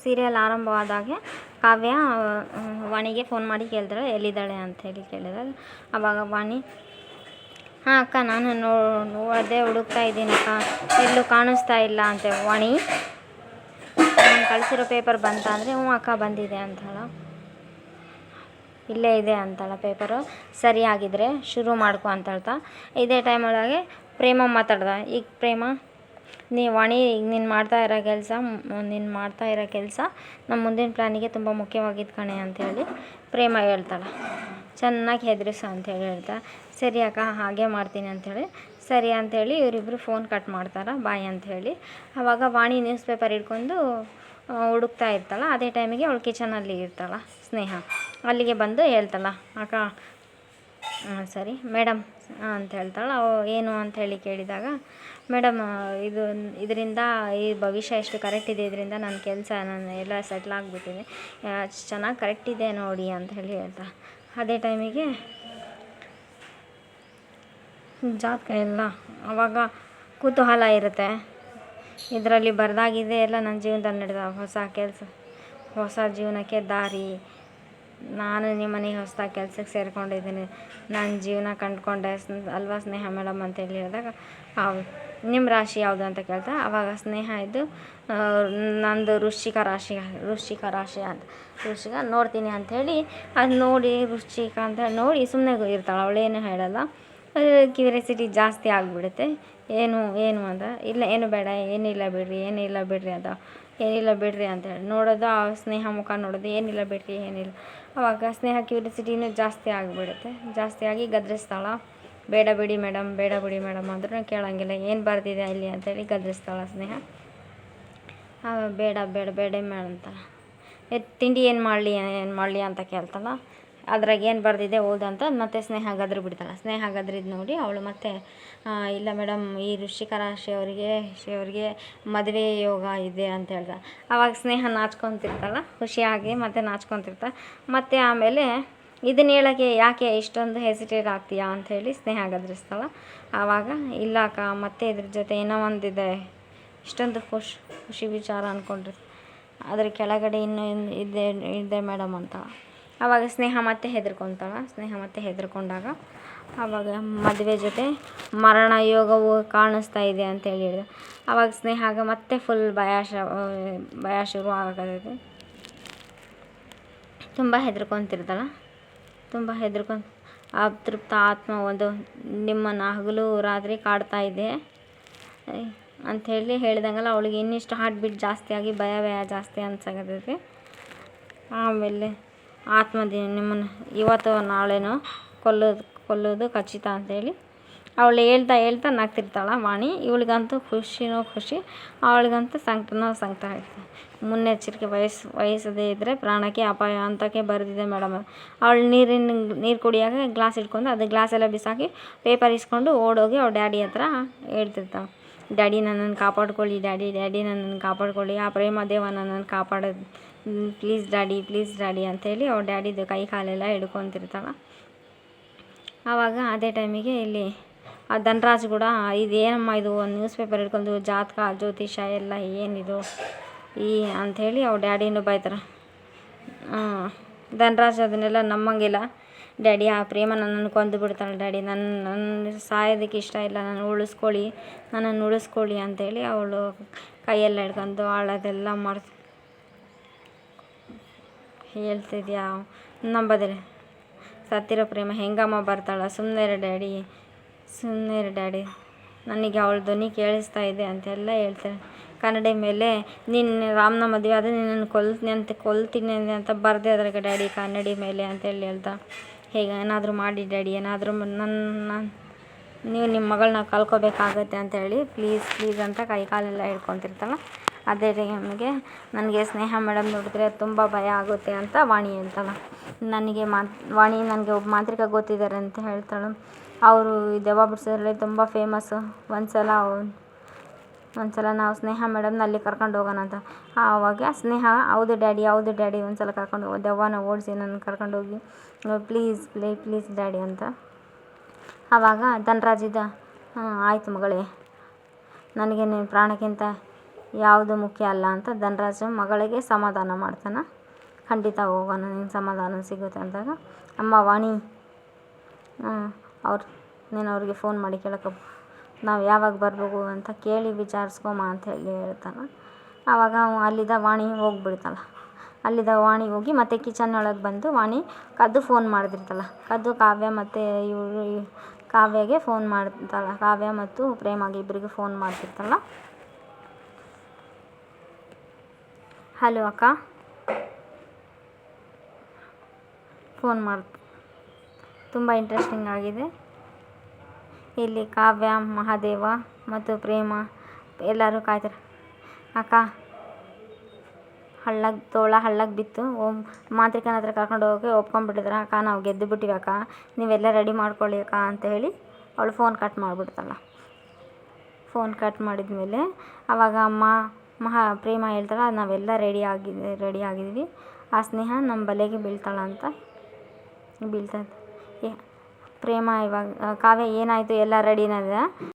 Serial ಆರಂಭವಾದಾಗೆ ಕಾವ್ಯ ವಾಣಿಗೆ phone ಮಾಡಿ ಕೇಳ್ತಾಳೆ ಎಲ್ಲಿದ್ದಾಳೆ ಅಂಥೇಳಿ ಕೇಳಿದಾಗ ಆವಾಗ ವಾಣಿ ಹಾಂ ಅಕ್ಕ ನಾನು ನೋಡದೆ ಹುಡುಕ್ತಾ ಇದ್ದೀನಿ ಅಕ್ಕ, ಎಲ್ಲೂ ಕಾಣಿಸ್ತಾ ಇಲ್ಲ ಅಂತೆ. ವಾಣಿ ನಾನು ಕಳಿಸಿರೋ ಪೇಪರ್ ಬಂತ ಅಂದರೆ ಹ್ಞೂ ಅಕ್ಕ ಬಂದಿದೆ ಅಂತಾಳ. ಇಲ್ಲೇ ಇದೆ ಅಂತಾಳ ಪೇಪರು. ಸರಿ ಆಗಿದ್ರೆ ಶುರು ಮಾಡ್ಕೊ ಅಂತ ಹೇಳ್ತಾ ಇದೇ ಟೈಮ್ ಒಳಗೆ ಪ್ರೇಮ ಮಾತಾಡ್ದ. ಈಗ ಪ್ರೇಮ ವಾಣಿ ಈಗ ನೀನು ಮಾಡ್ತಾ ಇರೋ ಕೆಲಸ ನಮ್ಮ ಮುಂದಿನ ಪ್ಲ್ಯಾನಿಗೆ ತುಂಬ ಮುಖ್ಯವಾಗಿದ್ದು ಕಣೆ ಅಂಥೇಳಿ ಪ್ರೇಮ ಹೇಳ್ತಾಳೆ. ಚೆನ್ನಾಗಿ ಹೆದರಿಸು ಅಂಥೇಳಿ ಹೇಳ್ತಾ ಸರಿ ಅಕ್ಕ ಹಾಗೆ ಮಾಡ್ತೀನಿ ಅಂಥೇಳಿ ಸರಿ ಅಂಥೇಳಿ ಇವರಿಬ್ಬರು ಫೋನ್ ಕಟ್ ಮಾಡ್ತಾರೆ ಬಾಯ್ ಅಂಥೇಳಿ. ಆವಾಗ ವಾಣಿ ನ್ಯೂಸ್ ಪೇಪರ್ ಹಿಡ್ಕೊಂಡು ಹುಡುಕ್ತಾ ಇರ್ತಾಳೆ. ಅದೇ ಟೈಮಿಗೆ ಅವಳು ಕಿಚನಲ್ಲಿ ಇರ್ತಾಳೆ ಸ್ನೇಹ. ಅಲ್ಲಿಗೆ ಬಂದು ಹೇಳ್ತಾಳೆ ಅಕ್ಕ ಸರಿ ಮೇಡಮ್ ಅಂತ ಹೇಳ್ತಾಳೆ. ಏನು ಅಂಥೇಳಿ ಕೇಳಿದಾಗ ಮೇಡಮ್ ಇದರಿಂದ ಈ ಭವಿಷ್ಯ ಎಷ್ಟು ಕರೆಕ್ಟ್ ಇದೆ, ಇದರಿಂದ ನನ್ನ ಕೆಲಸ ನಾನು ಎಲ್ಲ ಸೆಟ್ಲ್ ಆಗಿಬಿಟ್ಟಿದೆ, ಚೆನ್ನಾಗಿ ಕರೆಕ್ಟ್ ಇದೆ ನೋಡಿ ಅಂತ ಹೇಳಿ ಹೇಳ್ತಾ. ಅದೇ ಟೈಮಿಗೆ ಜಾತಕ ಎಲ್ಲ ಆವಾಗ ಕುತೂಹಲ ಇರುತ್ತೆ. ಇದರಲ್ಲಿ ಬರೆದಾಗಿದೆ ಎಲ್ಲ ನನ್ನ ಜೀವನದಲ್ಲಿ ನಡೆದ ಹೊಸ ಕೆಲಸ, ಹೊಸ ಜೀವನಕ್ಕೆ ದಾರಿ, ನಾನು ನಿಮ್ಮನೆಗೆ ಹೊಸದಾಗಿ ಕೆಲಸಕ್ಕೆ ಸೇರಿಕೊಂಡಿದ್ದೀನಿ, ನನ್ನ ಜೀವನ ಕಂಡುಕೊಂಡೆ ಅಲ್ವಾ ಸ್ನೇಹ ಮೇಡಮ್ ಅಂತೇಳಿ ಹೇಳಿದಾಗ ನಿಮ್ಮ ರಾಶಿ ಯಾವುದು ಅಂತ ಕೇಳ್ತಾ ಆವಾಗ ಸ್ನೇಹ ಇದ್ದು ನಂದು ವೃಶ್ಚಿಕ ರಾಶಿ ಅಂತ ವೃಶ್ಚಿಕ ನೋಡ್ತೀನಿ ಅಂಥೇಳಿ ಅದು ನೋಡಿ ವೃಶ್ಚಿಕ ಅಂತ ನೋಡಿ ಸುಮ್ಮನೆ ಇರ್ತಾಳೆ. ಅವಳೇನು ಹೇಳಲ್ಲ. ಕ್ಯೂರಿಯಾಸಿಟಿ ಜಾಸ್ತಿ ಆಗಿಬಿಡುತ್ತೆ. ಏನು ಅಂತ ಇಲ್ಲ ಏನು ಬೇಡ ಏನಿಲ್ಲ ಬಿಡ್ರಿ ಅಂತ ಏನಿಲ್ಲ ಬಿಡ್ರಿ ಅಂತೇಳಿ ನೋಡೋದು ಆ ಸ್ನೇಹ ಮುಖ ನೋಡೋದು ಏನಿಲ್ಲ ಬಿಡ್ರಿ ಏನಿಲ್ಲ. ಆವಾಗ ಸ್ನೇಹ ಕ್ಯೂರಿಯಾಸಿಟಿನೂ ಜಾಸ್ತಿ ಆಗಿಬಿಡುತ್ತೆ. ಜಾಸ್ತಿಯಾಗಿ ಗದರಿಸ್ತಾಳೆ. ಬೇಡ ಬಿಡಿ ಮೇಡಮ್ ಅಂದ್ರೂ ಕೇಳೋಂಗಿಲ್ಲ. ಏನು ಬರ್ದಿದೆ ಅಲ್ಲಿ ಅಂತೇಳಿ ಗದರಿಸ್ತಾಳೆ ಸ್ನೇಹ. ಬೇಡ ಮೇಡಮ್ ಅಂತ ತಿಂಡಿ ಏನು ಮಾಡಲಿ ಅಂತ ಕೇಳ್ತಾಳೆ. ಅದ್ರಾಗ ಏನು ಬರ್ದಿದೆ ಓದಂತ ಮತ್ತೆ ಸ್ನೇಹ ಗದ್ರು ಬಿಡ್ತಾಳೆ. ಸ್ನೇಹ ಗದ್ರಿದ್ದು ನೋಡಿ ಅವಳು ಮತ್ತೆ ಇಲ್ಲ ಮೇಡಮ್ ಈ ವೃಶ್ಚಿಕ ರಾಶಿಯವರಿಗೆ ಮದುವೆ ಯೋಗ ಇದೆ ಅಂತ ಹೇಳ್ದ. ಆವಾಗ ಸ್ನೇಹ ನಾಚ್ಕೊತಿರ್ತಾಳೆ ಖುಷಿಯಾಗಿ, ಮತ್ತೆ ನಾಚ್ಕೊತಿರ್ತಾಳೆ. ಮತ್ತು ಆಮೇಲೆ ಇದನ್ನ ಹೇಳೋಕ್ಕೆ ಯಾಕೆ ಇಷ್ಟೊಂದು ಹೆಸಿಟೇಟ್ ಆಗ್ತೀಯಾ ಅಂಥೇಳಿ ಸ್ನೇಹ ಗದರಿಸ್ತಾಳೆ. ಆವಾಗ ಇಲ್ಲ ಅಕ್ಕ ಮತ್ತೆ ಇದ್ರ ಜೊತೆ ಏನೋ ಒಂದಿದೆ, ಇಷ್ಟೊಂದು ಖುಷಿ ವಿಚಾರ ಅಂದ್ಕೊಂಡ್ರೆ ಅದ್ರ ಕೆಳಗಡೆ ಇನ್ನೂ ಇದೆ ಮೇಡಮ್ ಅಂತ. ಆವಾಗ ಸ್ನೇಹ ಮತ್ತೆ ಹೆದರ್ಕೊಂಡಾಗ ಆವಾಗ ಮದುವೆ ಜೊತೆ ಮರಣ ಯೋಗವು ಕಾಣಿಸ್ತಾ ಇದೆ ಅಂತೇಳಿ ಹೇಳಿದೆ. ಆವಾಗ ಸ್ನೇಹಾಗ ಮತ್ತೆ ಫುಲ್ ಭಯ ಶುರು ಆಗತೈತೆ. ತುಂಬ ಹೆದರ್ಕೊತಿರ್ತಾಳೆ. ಅತೃಪ್ತ ಆತ್ಮ ಒಂದು ನಿಮ್ಮನ್ನು ಹಗಲು ರಾತ್ರಿ ಕಾಡ್ತಾ ಇದೆ ಅಂಥೇಳಿ ಹೇಳಿದಂಗೆಲ್ಲ ಅವಳಿಗೆ ಇನ್ನಿಷ್ಟು ಹಾರ್ಟ್ ಬೀಟ್ ಜಾಸ್ತಿಯಾಗಿ ಭಯ ಜಾಸ್ತಿ ಅನ್ಸಾಕತ್ತೈತಿ. ಆಮೇಲೆ ನಿಮ್ಮನ್ನು ಇವತ್ತು ನಾಳೆನೋ ಕೊಲ್ಲೋದು ಖಚಿತ ಅಂಥೇಳಿ ಅವಳು ಹೇಳ್ತಾ ನಗ್ತಿರ್ತಾಳೆ ವಾಣಿ. ಇವಳಿಗಂತೂ ಖುಷಿ, ಅವಳಿಗಂತೂ ಸಂಕಟ ಆಯ್ತು. ಮುನ್ನೆಚ್ಚರಿಕೆ ವಹಿಸದೇ ಇದ್ದರೆ ಪ್ರಾಣಕ್ಕೆ ಅಪಾಯ ಅಂತಕ್ಕೆ ಬರೆದಿದೆ ಮೇಡಮ್. ಅವಳು ನೀರು ಕುಡಿಯೋಕೆ ಗ್ಲಾಸ್ ಇಟ್ಕೊಂಡು ಅದು ಗ್ಲಾಸೆಲ್ಲ ಬಿಸಾಕಿ ಪೇಪರ್ ಇಸ್ಕೊಂಡು ಓಡೋಗಿ ಅವ್ಳ ಡ್ಯಾಡಿ ಹತ್ರ ಹೇಳ್ತಿರ್ತಾಳೆ. ಡ್ಯಾಡಿ ನನ್ನನ್ನು ಕಾಪಾಡ್ಕೊಳ್ಳಿ, ಆ ಪ್ರೇಮದೇವ ನನ್ನನ್ನು ಕಾಪಾಡೋದು ಪ್ಲೀಸ್ ಡ್ಯಾಡಿ ಅಂಥೇಳಿ ಅವ್ಳ ಡ್ಯಾಡಿದು ಕೈ ಕಾಲೆಲ್ಲ ಹಿಡ್ಕೊತಿರ್ತಾಳೆ. ಆವಾಗ ಅದೇ ಟೈಮಿಗೆ ಇಲ್ಲಿ ಆ ಧನರಾಜ್ ಕೂಡ ಇದೇನಮ್ಮ ಇದು ಒಂದು ನ್ಯೂಸ್ ಪೇಪರ್ ಹಿಡ್ಕೊಂಡು ಜಾತಕ ಜ್ಯೋತಿಷ ಎಲ್ಲ ಏನಿದು ಅಂಥೇಳಿ ಅವ್ರ ಡ್ಯಾಡಿನೂ ಬೈತಾರೆ. ಧನರಾಜ್ ಅದನ್ನೆಲ್ಲ ನಂಬಂಗಿಲ್ಲ. ಡ್ಯಾಡಿ ಆ ಪ್ರೇಮ ನನ್ನನ್ನು ಕೊಂದು ಬಿಡ್ತಾಳೆ ಡ್ಯಾಡಿ, ನನ್ನ ಸಾಯೋದಕ್ಕೆ ಇಷ್ಟ ಇಲ್ಲ, ನನ್ನನ್ನು ಉಳಿಸ್ಕೊಳ್ಳಿ ಅಂಥೇಳಿ ಅವಳು ಕೈಯೆಲ್ಲ ಹಿಡ್ಕೊಂಡು ಅಳೋದೆಲ್ಲ ಮರ್ತು ಹೇಳ್ತಿದ್ಯಾ ನಂಬೋದಿಲ್ಲ. ಸತ್ತಿರೋ ಪ್ರೇಮ ಹೆಂಗಮ್ಮ ಬರ್ತಾಳೆ, ಸುಮ್ಮನೆ ಇರು ಡ್ಯಾಡಿ ನನಗೆ ಅವಳ ಧ್ವನಿ ಕೇಳಿಸ್ತಾ ಇದೆ ಅಂತೆಲ್ಲ ಹೇಳ್ತಾರೆ. ಕನ್ನಡಿ ಮೇಲೆ ನೀನು ರಾಮನ ಮದುವೆ ಆದರೆ ನಿನ್ನನ್ನು ಕೊಲ್ತೀನಿ ಅಂತ ಬರೆದೆ ಅದ್ರಾಗ ಡ್ಯಾಡಿ ಕನ್ನಡಿ ಮೇಲೆ ಅಂತೇಳಿ ಹೇಳ್ತಾ. ಹೇಗೆ ಏನಾದರೂ ಮಾಡಿ ಡ್ಯಾಡಿ, ಏನಾದರೂ ನೀವು ನಿಮ್ಮ ಮಗಳನ್ನ ಕಳ್ಕೊಬೇಕಾಗತ್ತೆ ಅಂತೇಳಿ ಪ್ಲೀಸ್ ಅಂತ ಕೈ ಕಾಲೆಲ್ಲ ಹಿಡ್ಕೊತಿರ್ತಾಳೆ. ಅದೇ ಟೈಮಿಗೆ ನನಗೆ ಸ್ನೇಹ ಮೇಡಮ್ ನೋಡಿದ್ರೆ ತುಂಬ ಭಯ ಆಗುತ್ತೆ ಅಂತ ವಾಣಿ ಹೇಳ್ತಾಳೆ. ವಾಣಿ ನನಗೆ ಒಬ್ಬ ಮಾಂತ್ರಿಕ ಗೊತ್ತಿದ್ದಾರೆ ಅಂತ ಹೇಳ್ತಾಳೆ. ಅವರು ದೆವ್ವ ಬಿಡಿಸೋದ್ರಲ್ಲಿ ತುಂಬ ಫೇಮಸ್ಸು. ಒಂದ್ಸಲ ನಾವು ಸ್ನೇಹ ಮೇಡಮ್ನ ಅಲ್ಲಿ ಕರ್ಕೊಂಡು ಹೋಗೋಣ ಅಂತ. ಆವಾಗ ಸ್ನೇಹ ಹೌದು ಡ್ಯಾಡಿ ಒಂದ್ಸಲ ಕರ್ಕೊಂಡು ದೆವ್ವನ ಓಡಿಸಿ ನನ್ನ ಕರ್ಕೊಂಡೋಗಿ ಪ್ಲೀಸ್ ಡ್ಯಾಡಿ ಅಂತ. ಆವಾಗ ಧನರಾಜಿದ್ದ ಆಯಿತು ಮಗಳೇ, ನನಗೆ ನಿನ್ನ ಪ್ರಾಣಕ್ಕಿಂತ ಯಾವುದು ಮುಖ್ಯ ಅಲ್ಲ ಅಂತ ಧನರಾಜ ಮಗಳಿಗೆ ಸಮಾಧಾನ ಮಾಡ್ತಾನೆ. ಖಂಡಿತ ಹೋಗೋಣ, ನಿನ್ನ ಸಮಾಧಾನ ಸಿಗುತ್ತೆ ಅಂದಾಗ, ಅಮ್ಮ ವಾಣಿ ನೀನು ಅವ್ರಿಗೆ ಫೋನ್ ಮಾಡಿ ಕೇಳಕ್ಕೆ, ನಾವು ಯಾವಾಗ ಬರ್ಬೇಕು ಅಂತ ಕೇಳಿ ವಿಚಾರಿಸ್ಕೊಮ್ಮ ಅಂತ ಹೇಳ್ತಾನೆ. ಆವಾಗ ಅಲ್ಲಿದ್ದ ವಾಣಿ ಹೋಗ್ಬಿಡ್ತಾಳೆ. ಅಲ್ಲಿದ್ದ ವಾಣಿ ಹೋಗಿ ಮತ್ತೆ ಕಿಚನ್ ಒಳಗೆ ಬಂದು ವಾಣಿ ಕದ್ದು ಫೋನ್ ಮಾಡಿದಿರ್ತಲ್ಲ. ಕದ್ದು ಕಾವ್ಯ ಮತ್ತು ಕಾವ್ಯಗೆ ಫೋನ್ ಮಾಡ್ತಾಳೆ. ಕಾವ್ಯ ಮತ್ತು ಪ್ರೇಮಗೆ ಇಬ್ಬರಿಗೆ ಫೋನ್ ಮಾಡ್ತಿರ್ತಾಳ. ಹಲೋ ಅಕ್ಕ, ಫೋನ್ ತುಂಬ ಇಂಟ್ರೆಸ್ಟಿಂಗ್ ಆಗಿದೆ. ಇಲ್ಲಿ ಕಾವ್ಯ, ಮಹಾದೇವ ಮತ್ತು ಪ್ರೇಮ ಎಲ್ಲರೂ ಕಾಯ್ತಾರೆ. ಅಕ್ಕ, ಹಳ್ಳಕ್ಕೆ ಬಿತ್ತು, ಮಾಂತ್ರಿಕನ ಹತ್ರ ಕರ್ಕೊಂಡು ಹೋಗಿ ಒಪ್ಕೊಂಡ್ಬಿಟ್ಟಿದ್ರೆ ಅಕ್ಕ, ನಾವು ಗೆದ್ದು ಬಿಟ್ಟಿವಿ ಅಕ್ಕ, ನೀವೆಲ್ಲ ರೆಡಿ ಮಾಡ್ಕೊಳ್ಳಿ ಅಕ್ಕ ಅಂತ ಹೇಳಿ ಅವಳು ಫೋನ್ ಕಟ್ ಮಾಡಿಬಿಡ್ತಾಳೆ. ಫೋನ್ ಕಟ್ ಮಾಡಿದ್ಮೇಲೆ ಆವಾಗ ಪ್ರೇಮ ಹೇಳ್ತಾಳೆ, ನಾವೆಲ್ಲ ರೆಡಿ ಆಗಿದ್ವಿ, ಆ ಸ್ನೇಹ ನಮ್ಮ ಬಲೆಗೆ ಬೀಳ್ತದೆ. ಪ್ರೇಮ ಇವಾಗ ಕಾವ್ಯ ಏನಾಯಿತು ಎಲ್ಲ ರೆಡಿನದ